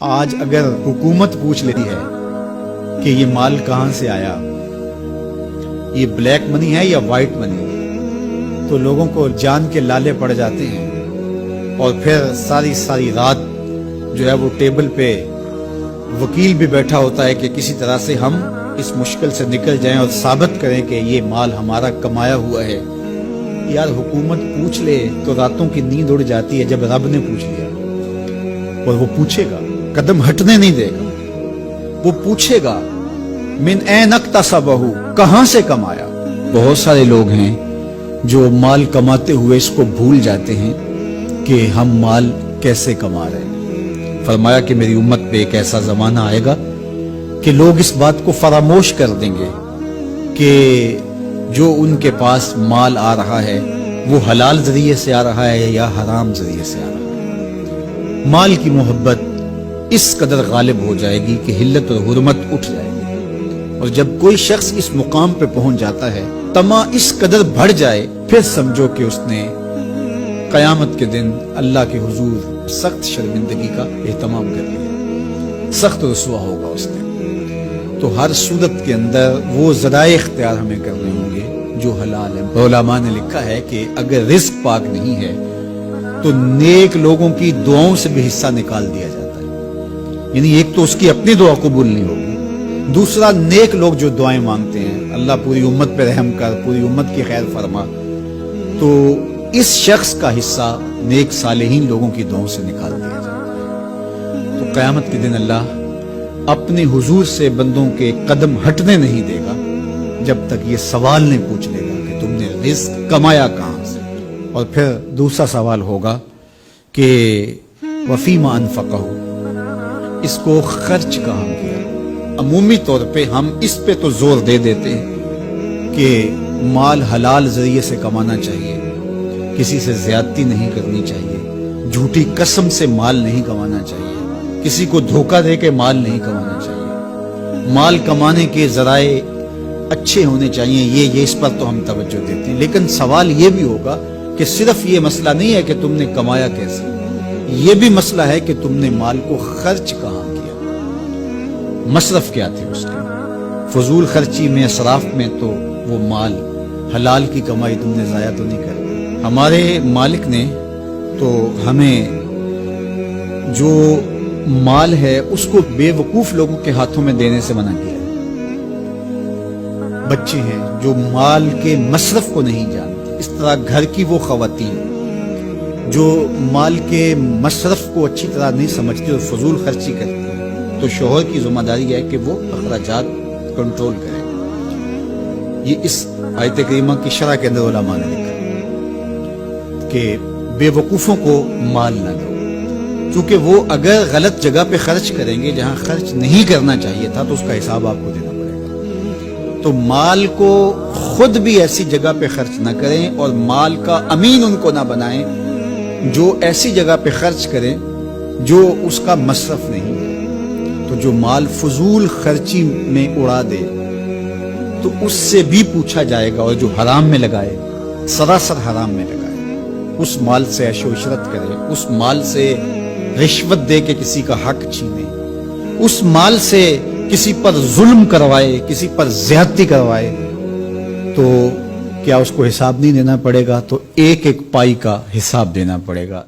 آج اگر حکومت پوچھ لیتی ہے کہ یہ مال کہاں سے آیا، یہ بلیک منی ہے یا وائٹ منی، تو لوگوں کو جان کے لالے پڑ جاتے ہیں اور پھر ساری رات جو ہے وہ ٹیبل پہ وکیل بھی بیٹھا ہوتا ہے کہ کسی طرح سے ہم اس مشکل سے نکل جائیں اور ثابت کریں کہ یہ مال ہمارا کمایا ہوا ہے۔ یار حکومت پوچھ لے تو راتوں کی نیند اڑ جاتی ہے جب رب نے پوچھ لیا، اور وہ پوچھے گا، قدم ہٹنے نہیں دے گا، وہ پوچھے گا من این اکتسبہ، کہاں سے کمایا۔ بہت سارے لوگ ہیں جو مال کماتے ہوئے اس کو بھول جاتے ہیں کہ ہم مال کیسے کما رہے ہیں۔ فرمایا کہ میری امت پہ ایک ایسا زمانہ آئے گا کہ لوگ اس بات کو فراموش کر دیں گے کہ جو ان کے پاس مال آ رہا ہے وہ حلال ذریعے سے آ رہا ہے یا حرام ذریعے سے آ رہا ہے۔ مال کی محبت اس قدر غالب ہو جائے گی کہ حلت اور حرمت اٹھ جائے گی، اور جب کوئی شخص اس مقام پہ پہنچ جاتا ہے، طمع اس قدر بڑھ جائے، پھر سمجھو کہ اس نے قیامت کے دن اللہ کے حضور سخت شرمندگی کا اہتمام کر لیا، سخت رسوا ہوگا اس دن۔ تو ہر صورت کے اندر وہ ذرائع اختیار ہمیں کرنے ہوں گے جو حلال ہیں۔ علماء نے لکھا ہے کہ اگر رزق پاک نہیں ہے تو نیک لوگوں کی دعاؤں سے بھی حصہ نکال دیا جاتا ہے، یعنی ایک تو اس کی اپنی دعا قبول نہیں ہوگی، دوسرا نیک لوگ جو دعائیں مانگتے ہیں، اللہ پوری امت پہ رحم کر، پوری امت کی خیر فرما، تو اس شخص کا حصہ نیک صالحین لوگوں کی دعاؤں سے نکال دیا جاتا ہے۔ تو قیامت کے دن اللہ اپنے حضور سے بندوں کے قدم ہٹنے نہیں دے گا جب تک یہ سوال نہیں پوچھ لے گا کہ تم نے رزق کمایا کہاں سے۔ اور پھر دوسرا سوال ہوگا کہ وفیما انفقہ، اس کو خرچ کہاں کیا۔ عمومی طور پہ ہم اس پہ تو زور دے دیتے ہیں کہ مال حلال ذریعے سے کمانا چاہیے، کسی سے زیادتی نہیں کرنی چاہیے، جھوٹی قسم سے مال نہیں کمانا چاہیے، کسی کو دھوکہ دے کے مال نہیں کمانا چاہیے، مال کمانے کے ذرائع اچھے ہونے چاہیے، یہ اس پر تو ہم توجہ دیتے ہیں۔ لیکن سوال یہ بھی ہوگا کہ صرف یہ مسئلہ نہیں ہے کہ تم نے کمایا کیسے، یہ بھی مسئلہ ہے کہ تم نے مال کو خرچ کہاں کیا، مصرف کیا تھے اس کے، فضول خرچی میں، اسراف میں، تو وہ مال حلال کی کمائی تم نے ضائع تو نہیں کر۔ ہمارے مالک نے تو ہمیں جو مال ہے اس کو بے وقوف لوگوں کے ہاتھوں میں دینے سے منع کیا ہے۔ بچے ہیں جو مال کے مصرف کو نہیں جانتے، اس طرح گھر کی وہ خواتین جو مال کے مصرف کو اچھی طرح نہیں سمجھتی اور فضول خرچی کرتی ہیں، تو شوہر کی ذمہ داری ہے کہ وہ اخراجات کنٹرول کرے۔ یہ اس آیت کریمہ کی شرح کے اندر علماء نے لکھا کہ بے وقوفوں کو مال نہ دو، چونکہ وہ اگر غلط جگہ پہ خرچ کریں گے جہاں خرچ نہیں کرنا چاہیے تھا تو اس کا حساب آپ کو دینا پڑے گا۔ تو مال کو خود بھی ایسی جگہ پہ خرچ نہ کریں اور مال کا امین ان کو نہ بنائیں جو ایسی جگہ پہ خرچ کریں جو اس کا مصرف نہیں ہے۔ تو جو مال فضول خرچی میں اڑا دے تو اس سے بھی پوچھا جائے گا، اور جو حرام میں لگائے، سراسر حرام میں لگائے، اس مال سے عیش و عشرت کرے، اس مال سے رشوت دے کے کسی کا حق چھینے، اس مال سے کسی پر ظلم کروائے، کسی پر زیادتی کروائے، تو کیا اس کو حساب نہیں دینا پڑے گا؟ تو ایک ایک پائی کا حساب دینا پڑے گا۔